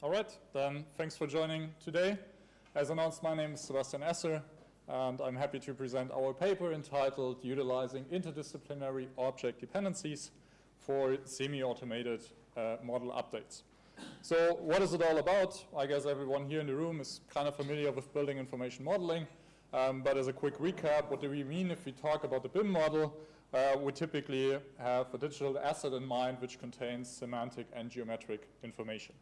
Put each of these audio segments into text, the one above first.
All right, then thanks for joining today. As announced, my name is Sebastian Esser, and I'm happy to present our paper entitled Utilizing Interdisciplinary Object Dependencies for Semi-Automated Model Updates. So what is it all about? I guess everyone here in the room is kind of familiar with building information modeling, but as a quick recap, what do we mean if we talk about the BIM model? We typically have a digital asset in mind which contains semantic and geometric information.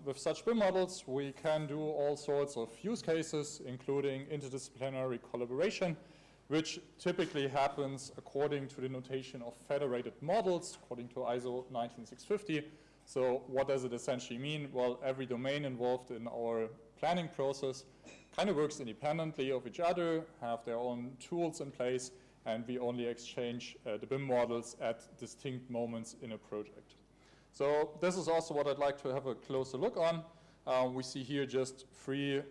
With such BIM models, we can do all sorts of use cases, including interdisciplinary collaboration, which typically happens according to the notation of federated models, according to ISO 19650. So what does it essentially mean? Well, every domain involved in our planning process kind of works independently of each other, have their own tools in place, and we only exchange the BIM models at distinct moments in a project. So this is also what I'd like to have a closer look on. We see here just three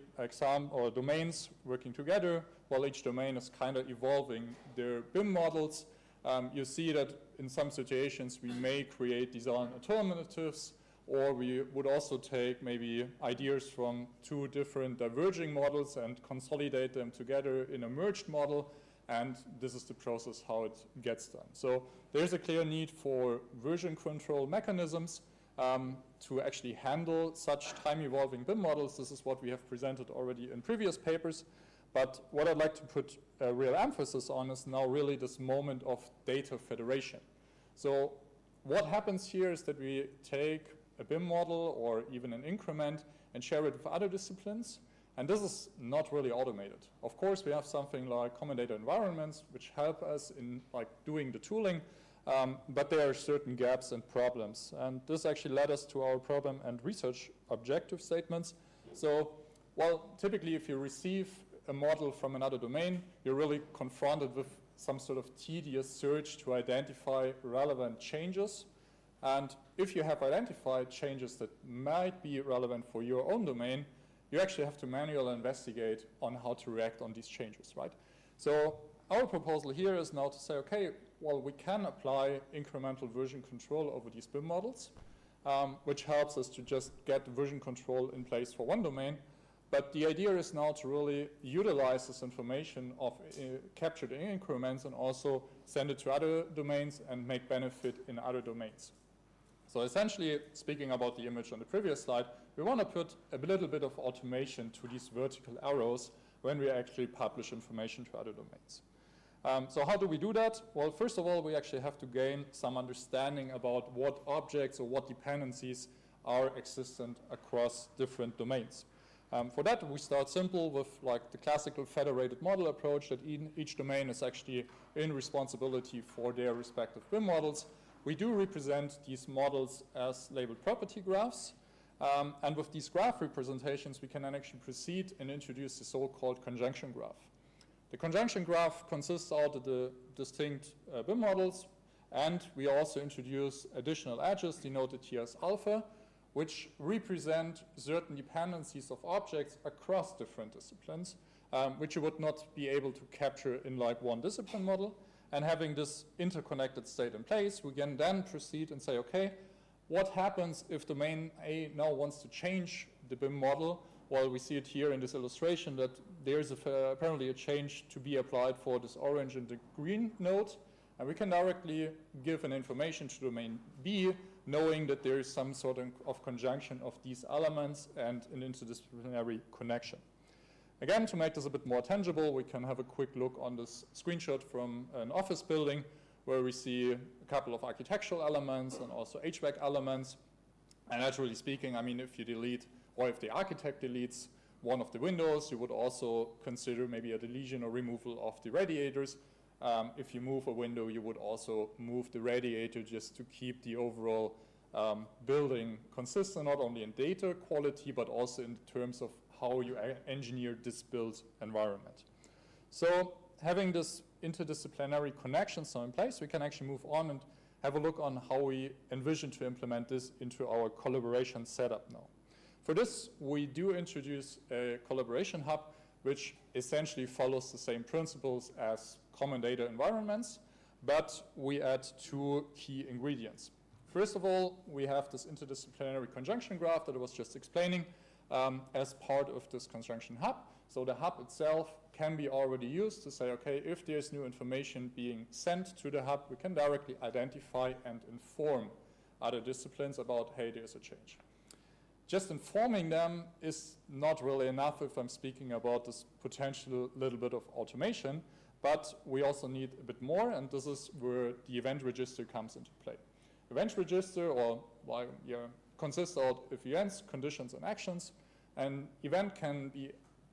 domains working together, while each domain is kind of evolving their BIM models. You see that in some situations we may create design alternatives, or we would also take maybe ideas from two different diverging models and consolidate them together in a merged model. And this is the process how it gets done. So there's a clear need for version control mechanisms to actually handle such time-evolving BIM models. This is what we have presented already in previous papers. But what I'd like to put a real emphasis on is now really this moment of data federation. So what happens here is that we take a BIM model or even an increment and share it with other disciplines. And this is not really automated. Of course, we have something like common data environments, which help us in doing the tooling, but there are certain gaps and problems. And this actually led us to our problem and research objective statements. So, well, typically if you receive a model from another domain, you're really confronted with some sort of tedious search to identify relevant changes. And if you have identified changes that might be relevant for your own domain, you actually have to manually investigate on how to react on these changes, right? So our proposal here is now to say, okay, well, we can apply incremental version control over these BIM models, which helps us to just get version control in place for one domain. But the idea is now to really utilize this information of captured increments and also send it to other domains and make benefit in other domains. So essentially, speaking about the image on the previous slide, we want to put a little bit of automation to these vertical arrows when we actually publish information to other domains. So how do we do that? Well, first of all, we actually have to gain some understanding about what objects or what dependencies are existent across different domains. For that, we start simple with the classical federated model approach that each domain is actually in responsibility for their respective BIM models. We do represent these models as labeled property graphs. And with these graph representations, we can then actually proceed and introduce the so-called conjunction graph. The conjunction graph consists out of the distinct BIM models, and we also introduce additional edges denoted here as alpha, which represent certain dependencies of objects across different disciplines, which you would not be able to capture in one discipline model. And having this interconnected state in place, we can then proceed and say, okay, what happens if domain A now wants to change the BIM model? Well, we see it here in this illustration that there's apparently a change to be applied for this orange and the green node. And we can directly give an information to domain B, knowing that there is some sort of conjunction of these elements and an interdisciplinary connection. Again, to make this a bit more tangible, we can have a quick look on this screenshot from an office building where we see a couple of architectural elements and also HVAC elements. And naturally speaking, I mean, if you delete, or if the architect deletes one of the windows, you would also consider maybe a deletion or removal of the radiators. If you move a window, you would also move the radiator just to keep the overall building consistent, not only in data quality, but also in terms of how you engineer this built environment. So having this interdisciplinary connection in place, we can actually move on and have a look on how we envision to implement this into our collaboration setup now. For this, we do introduce a collaboration hub, which essentially follows the same principles as common data environments, but we add two key ingredients. First of all, we have this interdisciplinary conjunction graph that I was just explaining as part of this conjunction hub. So the hub itself can be already used to say, okay, if there's new information being sent to the hub, we can directly identify and inform other disciplines about, hey, there's a change. Just informing them is not really enough if I'm speaking about this potential little bit of automation, but we also need a bit more, and this is where the event register comes into play. Event register, consists of events, conditions, and actions. An event can be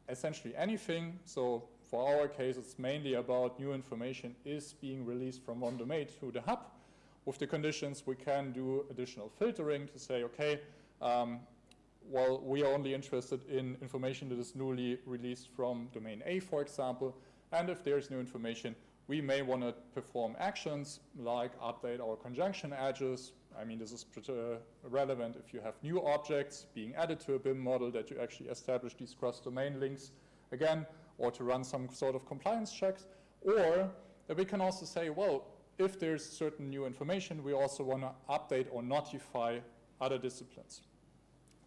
essentially anything. So for our case, it's mainly about new information is being released from one domain to the hub. With the conditions, we can do additional filtering to say, okay, well, we are only interested in information that is newly released from domain A, for example. And if there's new information, we may want to perform actions like update our conjunction edges. I mean, this is relevant if you have new objects being added to a BIM model that you actually establish these cross-domain links again, or to run some sort of compliance checks. Or we can also say, well, if there's certain new information, we also want to update or notify other disciplines.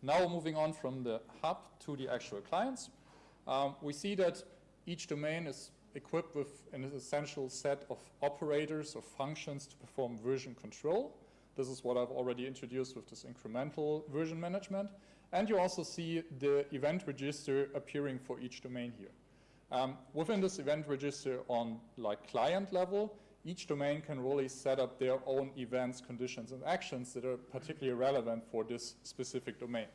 Now moving on from the hub to the actual clients, we see that each domain is equipped with an essential set of operators or functions to perform version control. This is what I've already introduced with this incremental version management. And you also see the event register appearing for each domain here. Within this event register on client level, each domain can really set up their own events, conditions, and actions that are particularly relevant for this specific domain.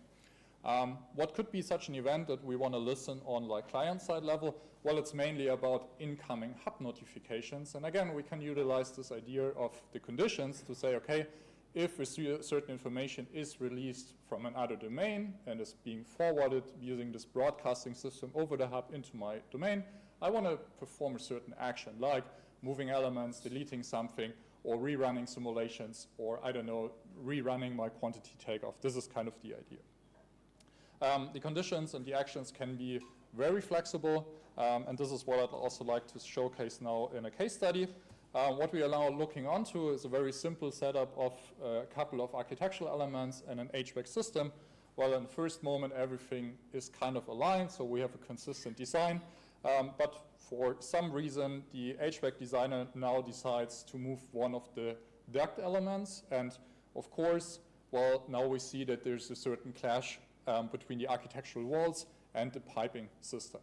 What could be such an event that we want to listen on client-side level? Well, it's mainly about incoming hub notifications. And again, we can utilize this idea of the conditions to say, okay, if a certain information is released from another domain and is being forwarded using this broadcasting system over the hub into my domain, I want to perform a certain action, like moving elements, deleting something, or rerunning simulations, or I don't know, rerunning my quantity takeoff. This is kind of the idea. The conditions and the actions can be very flexible, and this is what I'd also like to showcase now in a case study. What we are now looking onto is a very simple setup of a couple of architectural elements and an HVAC system. Well, in the first moment, everything is kind of aligned, so we have a consistent design. But for some reason, the HVAC designer now decides to move one of the duct elements. And of course, well, now we see that there's a certain clash between the architectural walls and the piping system.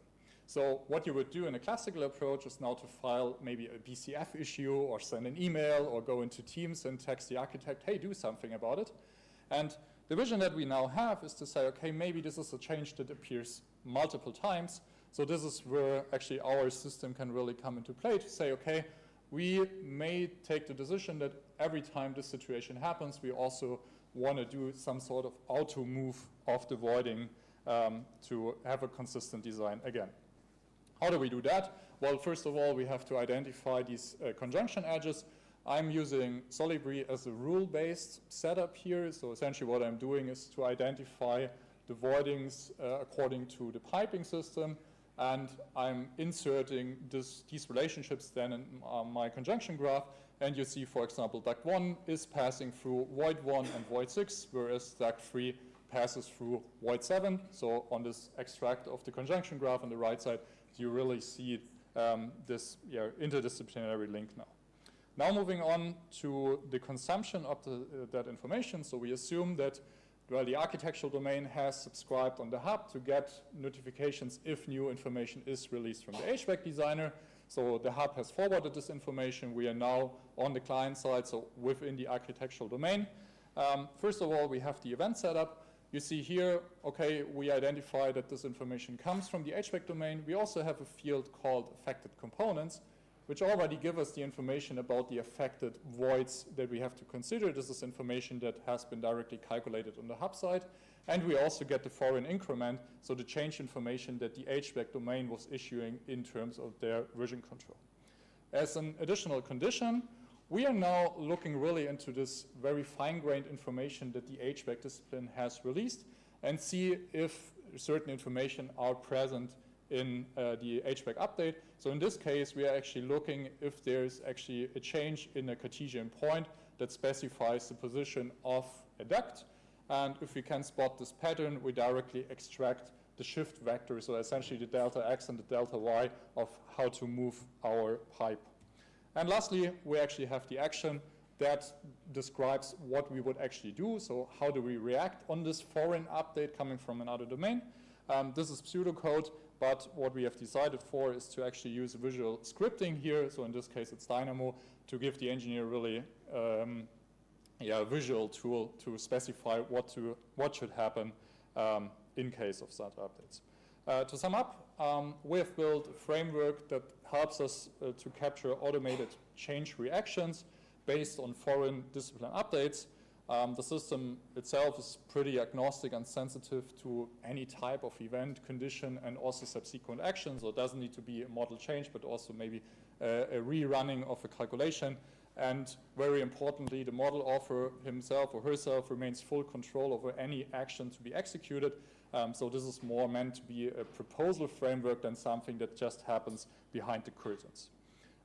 So what you would do in a classical approach is now to file maybe a BCF issue or send an email or go into Teams and text the architect, hey, do something about it. And the vision that we now have is to say, okay, maybe this is a change that appears multiple times. So this is where actually our system can really come into play to say, okay, we may take the decision that every time this situation happens, we also want to do some sort of auto move of the voiding to have a consistent design again. How do we do that? Well, first of all, we have to identify these conjunction edges. I'm using Solibri as a rule-based setup here. So essentially what I'm doing is to identify the voidings according to the piping system. And I'm inserting these relationships then in my conjunction graph. And you see, for example, duct 1 is passing through void 1 and void 6, whereas duct 3 passes through void 7. So on this extract of the conjunction graph on the right side, you really see this interdisciplinary link now. Now moving on to the consumption of that information. So we assume that the architectural domain has subscribed on the hub to get notifications if new information is released from the HVAC designer. So the hub has forwarded this information. We are now on the client side, so within the architectural domain. First of all, we have the event setup. You see here, okay, we identify that this information comes from the HVAC domain. We also have a field called affected components, which already give us the information about the affected voids that we have to consider. This is information that has been directly calculated on the hub side. And we also get the foreign increment, so the change information that the HVAC domain was issuing in terms of their version control. As an additional condition, we are now looking really into this very fine-grained information that the HVAC discipline has released and see if certain information are present in the HVAC update. So in this case, we are actually looking if there's actually a change in a Cartesian point that specifies the position of a duct. And if we can spot this pattern, we directly extract the shift vector, so essentially the delta x and the delta y of how to move our pipe. And lastly, we actually have the action that describes what we would actually do. So how do we react on this foreign update coming from another domain? This is pseudocode, but what we have decided for is to actually use visual scripting here. So in this case, it's Dynamo, to give the engineer really a visual tool to specify what should happen in case of such updates. To sum up, we have built a framework that helps us to capture automated change reactions based on foreign discipline updates. The system itself is pretty agnostic and sensitive to any type of event, condition, and also subsequent action. So it doesn't need to be a model change, but also maybe a rerunning of a calculation. And very importantly, the model author himself or herself remains full control over any action to be executed. So this is more meant to be a proposal framework than something that just happens behind the curtains.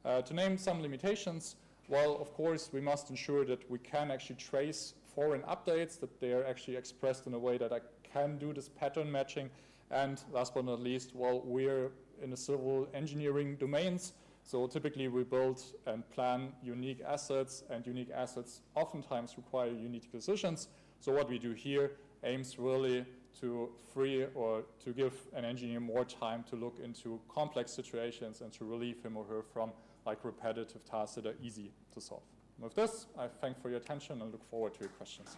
To name some limitations, well, of course, we must ensure that we can actually trace foreign updates, that they are actually expressed in a way that I can do this pattern matching. And last but not least, well, we're in the civil engineering domains. So typically we build and plan unique assets, and unique assets oftentimes require unique decisions. So what we do here aims really to free or to give an engineer more time to look into complex situations and to relieve him or her from like repetitive tasks that are easy to solve. And with this, I thank for your attention and look forward to your questions.